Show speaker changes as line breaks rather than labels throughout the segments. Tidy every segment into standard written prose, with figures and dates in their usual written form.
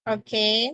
Okay.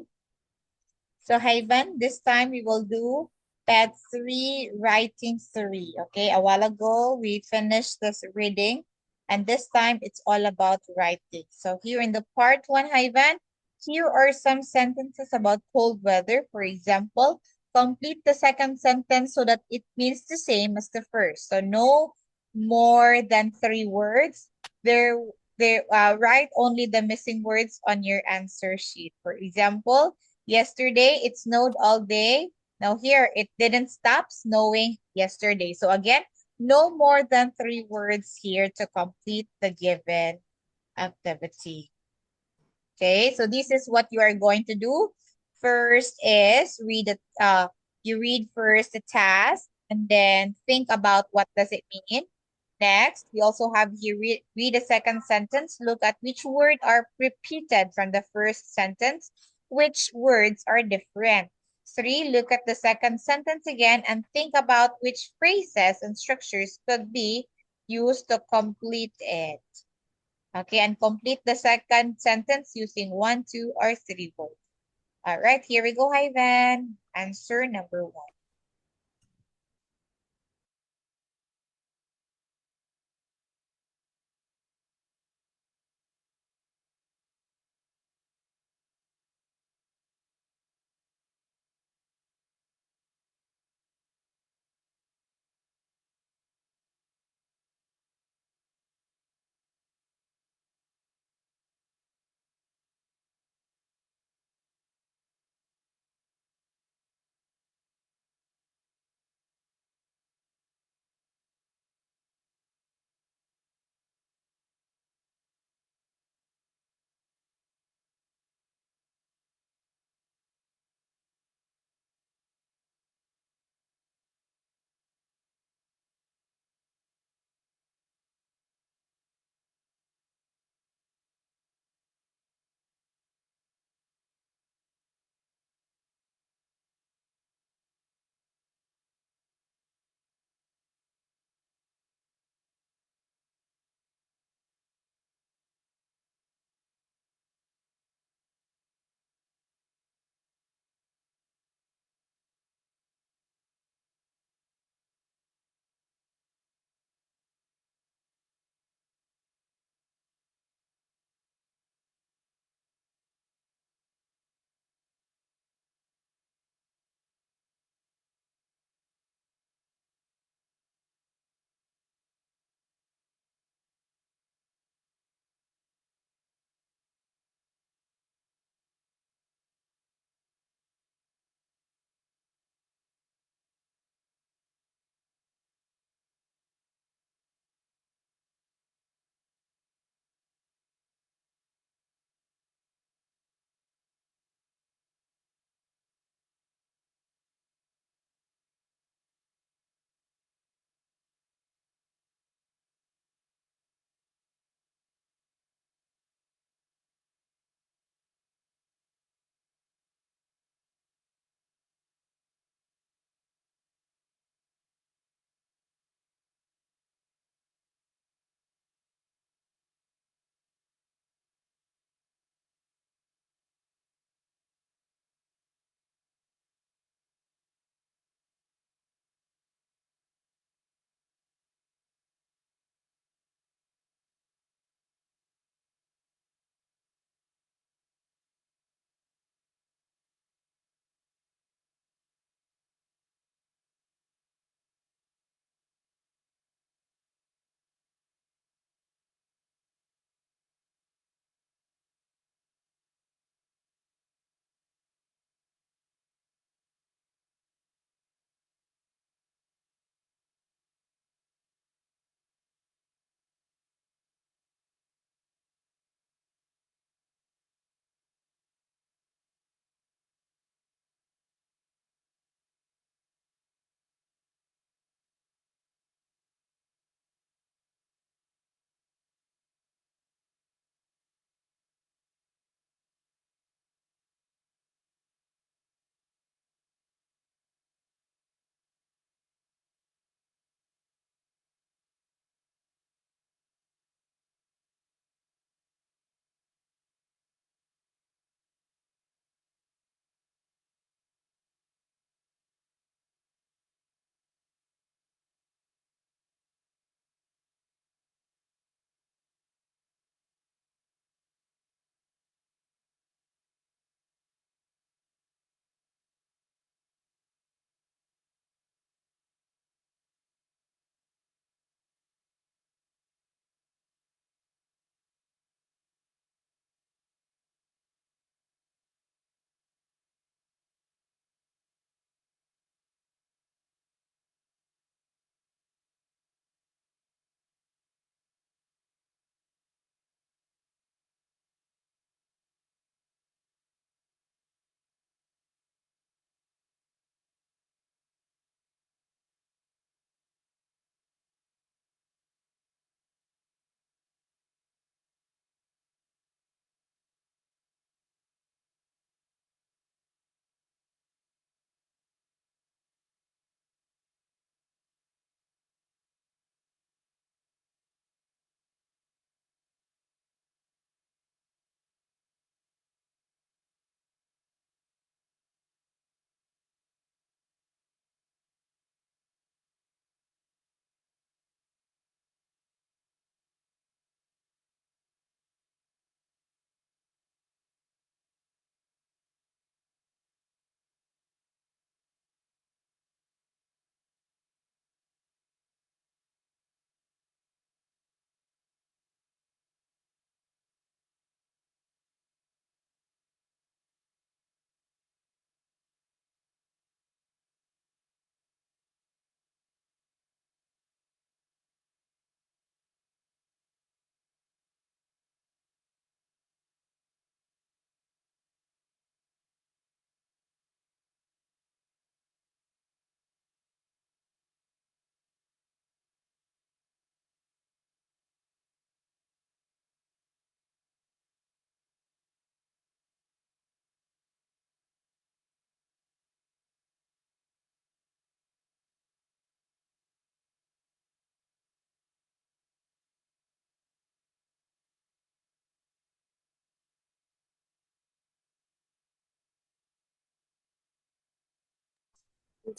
So Ivan, this time we will do pet 3, writing 3. Okay, a while ago we finished this reading and this time it's all about writing. So here in the part 1, Ivan, here are some sentences about cold weather. For example, complete the second sentence so that it means the same as the first. So no more than 3 words. Write only the missing words on your answer sheet. For example, yesterday, it snowed all day. Now here, it didn't stop snowing yesterday. So again, no more than 3 words here to complete the given activity. Okay, so this is what you are going to do. First is you read first the task and then think about what does it mean. Next, we also have here read the second sentence. Look at which word are repeated from the first sentence, which words are different. 3, look at the second sentence again and think about which phrases and structures could be used to complete it. Okay, and complete the second sentence using 1, 2, or 3 words. All right, here we go, Ivan. Answer number 1.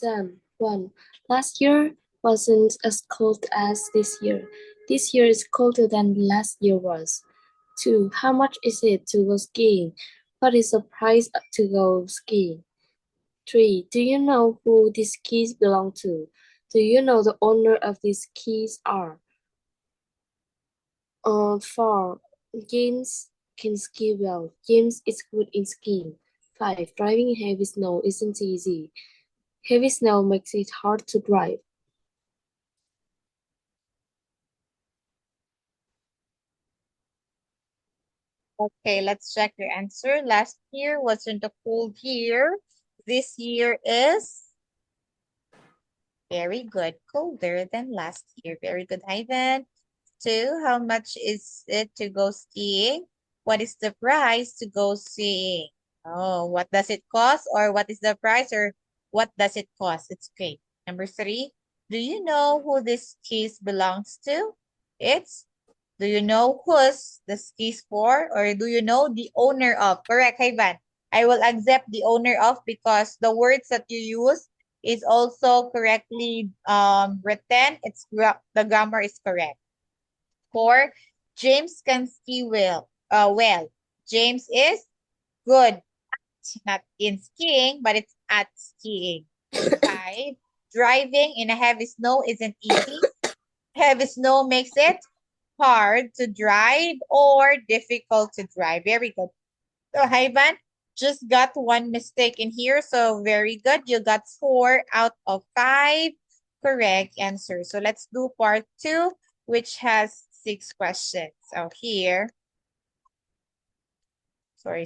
Then, 1. Last year wasn't as cold as this year. This year is colder than last year was. 2. How much is it to go skiing? What is the price to go skiing? 3. Do you know who these skis belong to? Do you know the owner of these skis are? 4. James can ski well. James is good in skiing. 5. Driving in heavy snow isn't easy. Heavy snow makes it hard to drive.
Okay, let's check your answer. Last year wasn't a cold year. This year is very good. Colder than last year. Very good, Ivan. 2, how much is it to go skiing? What is the price to go skiing? Oh, what does it cost? Or what is the price? Or what does it cost? It's okay. Number 3, do you know who this skis belongs to? It's, do you know whose the skis for? Or do you know the owner of? Correct, Ivan. I will accept the owner of because the words that you use is also correctly written. The grammar is correct. 4, James can ski well. Well, James is good, not in skiing, but it's at skiing. 5, driving in a heavy snow isn't easy. Heavy snow makes it hard to drive or difficult to drive. Very good. So, Ivan just got one mistake in here. So, very good. You got 4 out of 5 correct answers. So, let's do part 2, which has 6 questions. So, here, sorry.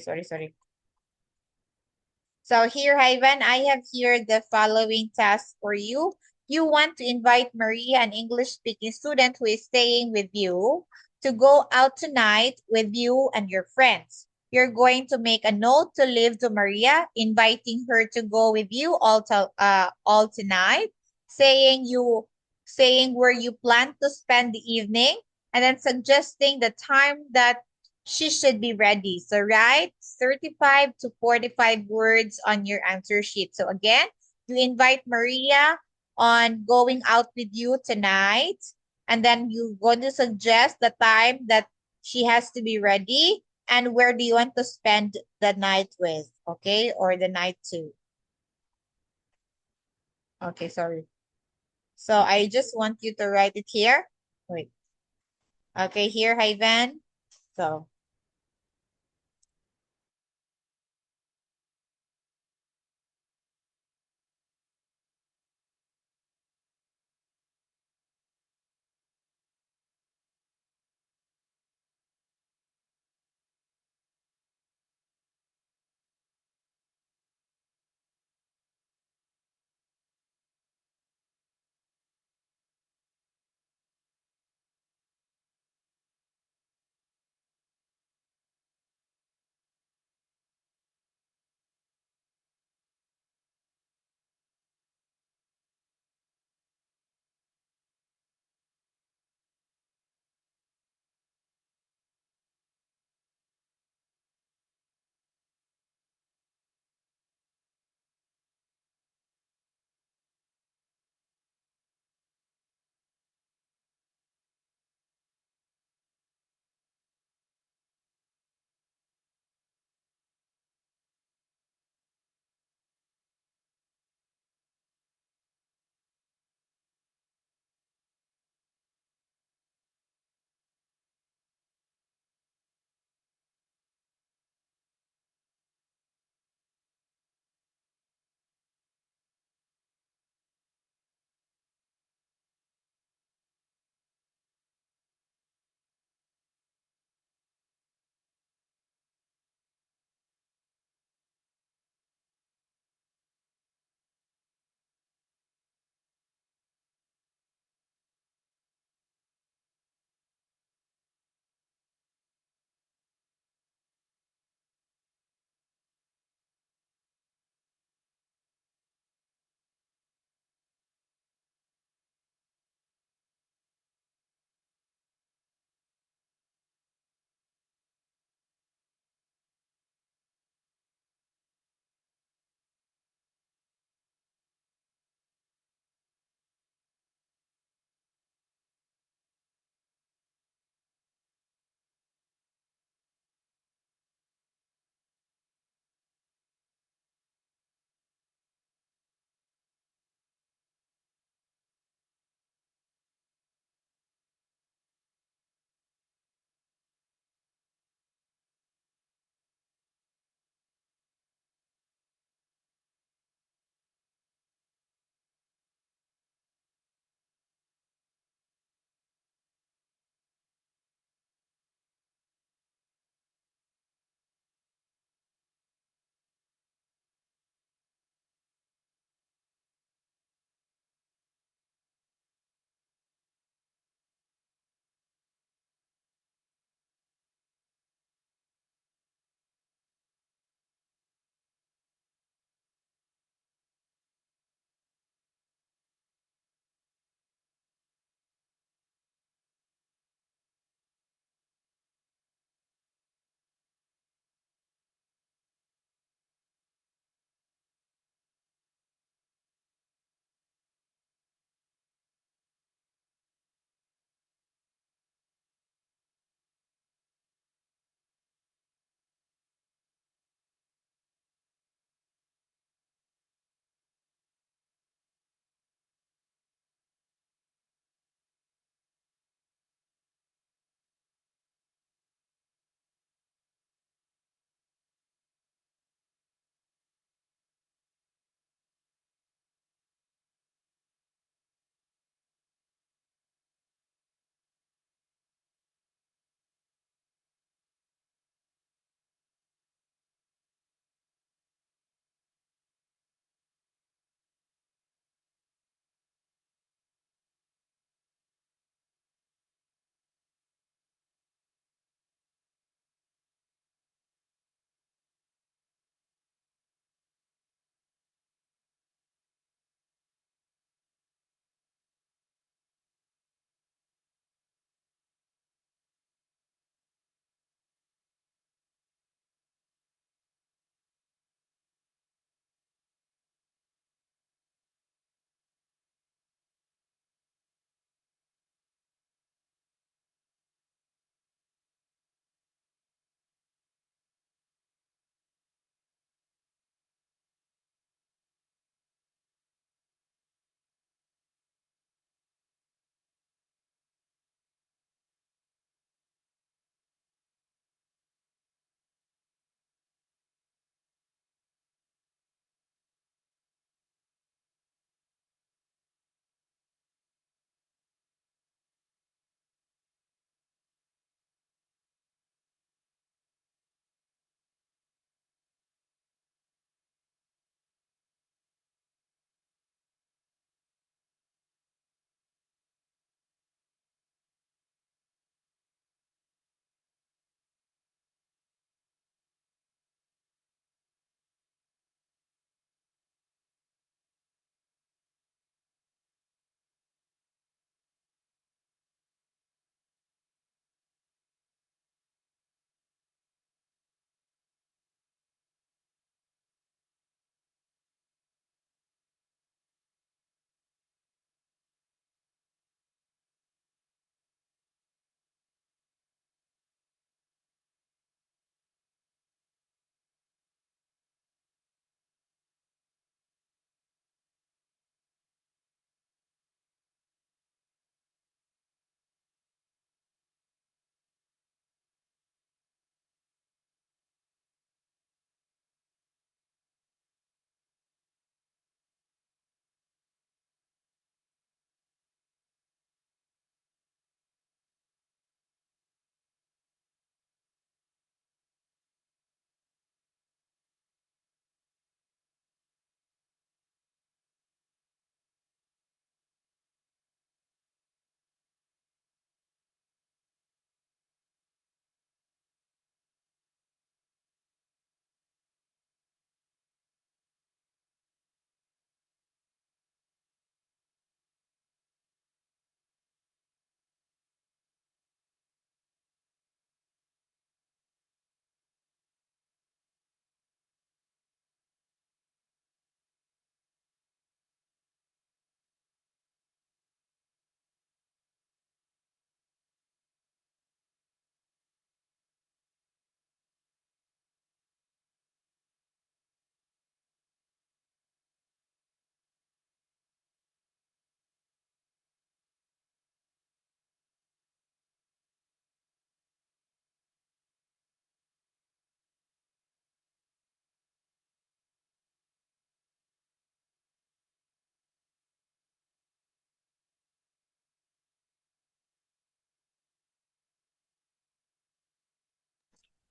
So here, Ivan, I have here the following task for you. You want to invite Maria, an English-speaking student who is staying with you, to go out tonight with you and your friends. You're going to make a note to leave to Maria, inviting her to go with you all tonight, saying where you plan to spend the evening, and then suggesting the time that she should be ready. So write 35 to 45 words on your answer sheet. So again, you invite Maria on going out with you tonight. And then you're going to suggest the time that she has to be ready and where do you want to spend the night with, okay? Or the night too. Okay, sorry. So I just want you to write it here. Wait. Okay, here, Ivan. So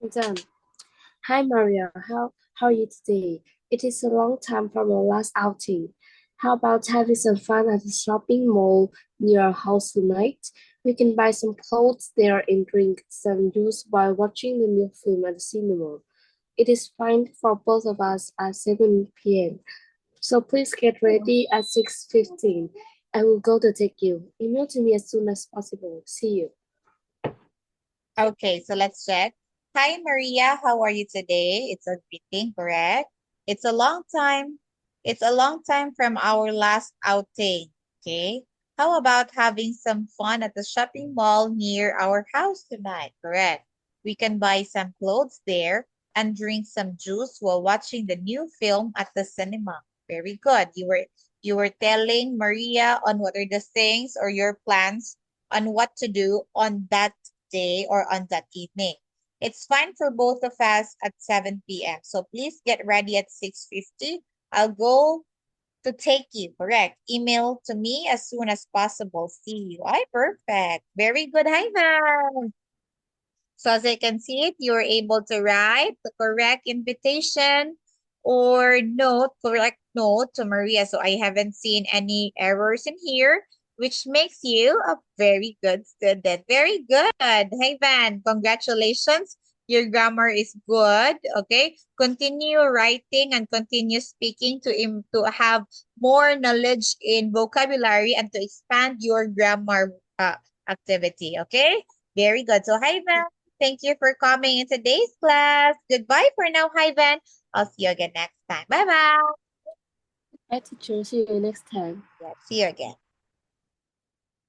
Done. Hi Maria, how are you today? It is a long time from our last outing. How about having some fun at the shopping mall near our house tonight? We can buy some clothes there and drink some juice while watching the new film at the cinema. It is fine for both of us at 7 p.m. So please get ready at 6:15. I will go to take you. Email to me as soon as possible. See you.
Okay, so let's check. Hi, Maria. How are you today? It's a greeting, correct? It's a long time. It's a long time from our last outing. Okay. How about having some fun at the shopping mall near our house tonight? Correct. We can buy some clothes there and drink some juice while watching the new film at the cinema. Very good. You were telling Maria on what are the things or your plans on what to do on that day or on that evening. It's fine for both of us at 7 p.m. So please get ready at 6:50. I'll go to take you, correct? Email to me as soon as possible. See you. Ay, perfect. Very good, Hi, Van. So as I can see it, you're able to write the correct invitation or note, correct note to Maria. So I haven't seen any errors in here, which makes you a very good student. Very good. Hey, Van, congratulations. Your grammar is good. Okay. Continue writing and continue speaking to have more knowledge in vocabulary and to expand your grammar activity. Okay. Very good. So, hi, Van. Thank you for coming in today's class. Goodbye for now, Ivan. I'll see you again next time. Bye-bye.
Bye teacher, see you next time.
Yeah, see you again.